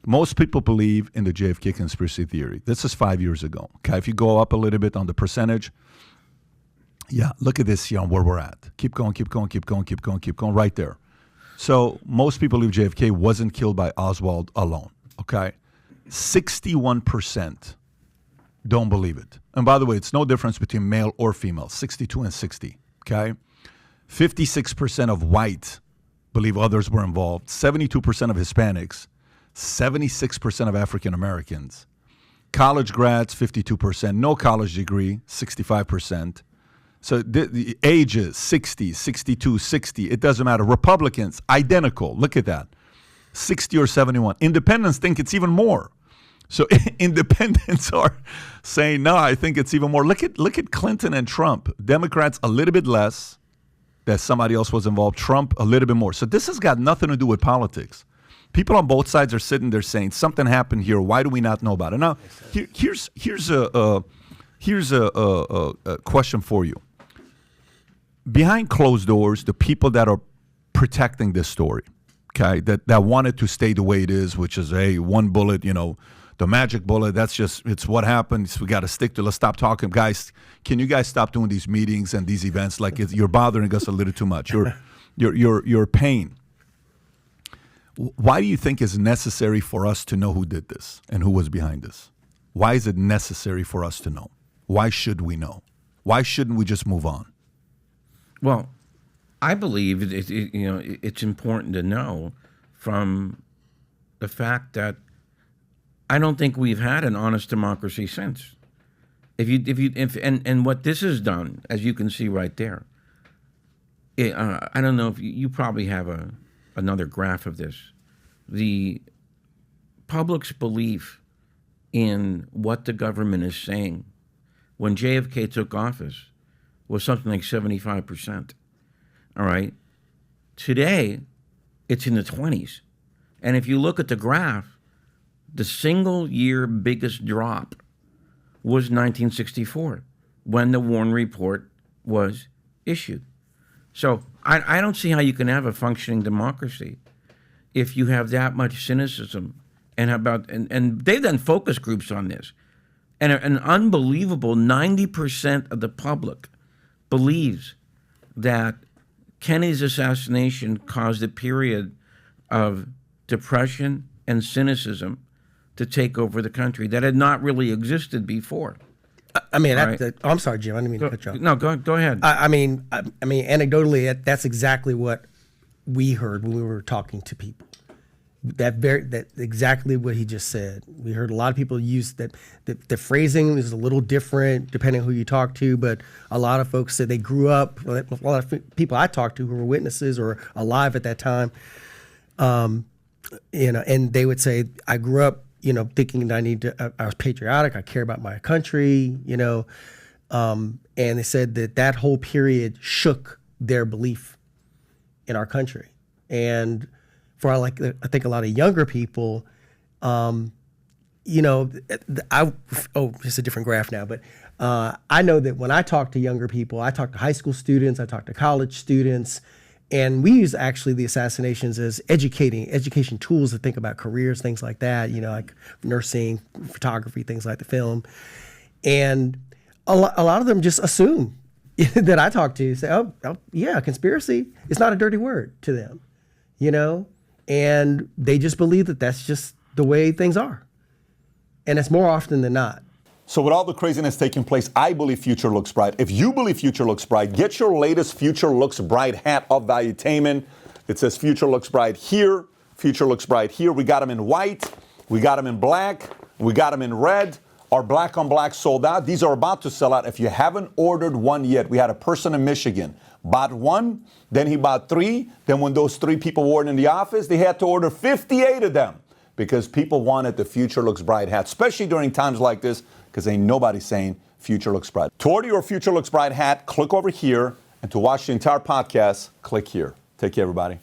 Most people believe in the JFK conspiracy theory. This is 5 years ago. Okay, if you go up a little bit on the percentage, yeah, look at this, where we're at. Keep going, right there. So most people believe JFK wasn't killed by Oswald alone, okay? 61% don't believe it. And by the way, it's no difference between male or female, 62 and 60, okay? 56% of white believe others were involved, 72% of Hispanics, 76% of African Americans, college grads, 52%, no college degree, 65%. So the ages, 60, 62, 60, it doesn't matter. Republicans, identical. Look at that. 60 or 71. Independents think it's even more. So independents are saying, no, I think it's even more. Look at Clinton and Trump. Democrats, a little bit less, that somebody else was involved. Trump, a little bit more. So this has got nothing to do with politics. People on both sides are sitting there saying, something happened here. Why do we not know about it? Now, here's a question for you. Behind closed doors, the people that are protecting this story, okay, that want it to stay the way it is, which is, hey, one bullet, the magic bullet, it's what happened. We got to stick to, let's stop talking. Guys, can you guys stop doing these meetings and these events? Like, you're bothering us a little too much. You're pain. Why do you think it's necessary for us to know who did this and who was behind this? Why is it necessary for us to know? Why should we know? Why shouldn't we just move on? Well, I believe it's important to know from the fact that I don't think we've had an honest democracy since. And what this has done, as you can see right there, I don't know if you probably have another graph of this. The public's belief in what the government is saying when JFK took office was something like 75%. All right. Today, it's in the 20s. And if you look at the graph, the single year biggest drop was 1964, when the Warren Report was issued. So I don't see how you can have a functioning democracy if you have that much cynicism and they've done focus groups on this. And an unbelievable 90% of the public believes that Kennedy's assassination caused a period of depression and cynicism to take over the country that had not really existed before. I mean, I'm sorry, Jim. I didn't mean to cut you off. No, go ahead. I mean, anecdotally, that's exactly what we heard when we were talking to people. That exactly what he just said. We heard a lot of people use that. The phrasing is a little different depending on who you talk to, but a lot of folks said they grew up. A lot of people I talked to who were witnesses or alive at that time, and they would say, "I grew up, thinking that I was patriotic. I care about my country, and they said that whole period shook their belief in our country, and for I think a lot of younger people, it's a different graph now, but I know that when I talk to younger people, I talk to high school students, I talk to college students, and we use actually the assassinations as education tools to think about careers, things like that, like nursing, photography, things like the film. And a lot of them just assume that I talk to say, oh yeah, conspiracy. It's not a dirty word to them, and they just believe that that's just the way things are. And it's more often than not. So with all the craziness taking place, I believe future looks bright. If you believe future looks bright, get your latest Future Looks Bright hat of Valuetainment. It says Future Looks Bright here, Future Looks Bright here. We got them in white, we got them in black, we got them in red. Our black on black sold out. These are about to sell out. If you haven't ordered one yet, we had a person in Michigan, bought one, then he bought three. Then when those 3 people weren't in the office, they had to order 58 of them because people wanted the Future Looks Bright hat, especially during times like this, because ain't nobody saying Future Looks Bright. To order your Future Looks Bright hat, click over here. And to watch the entire podcast, click here. Take care, everybody.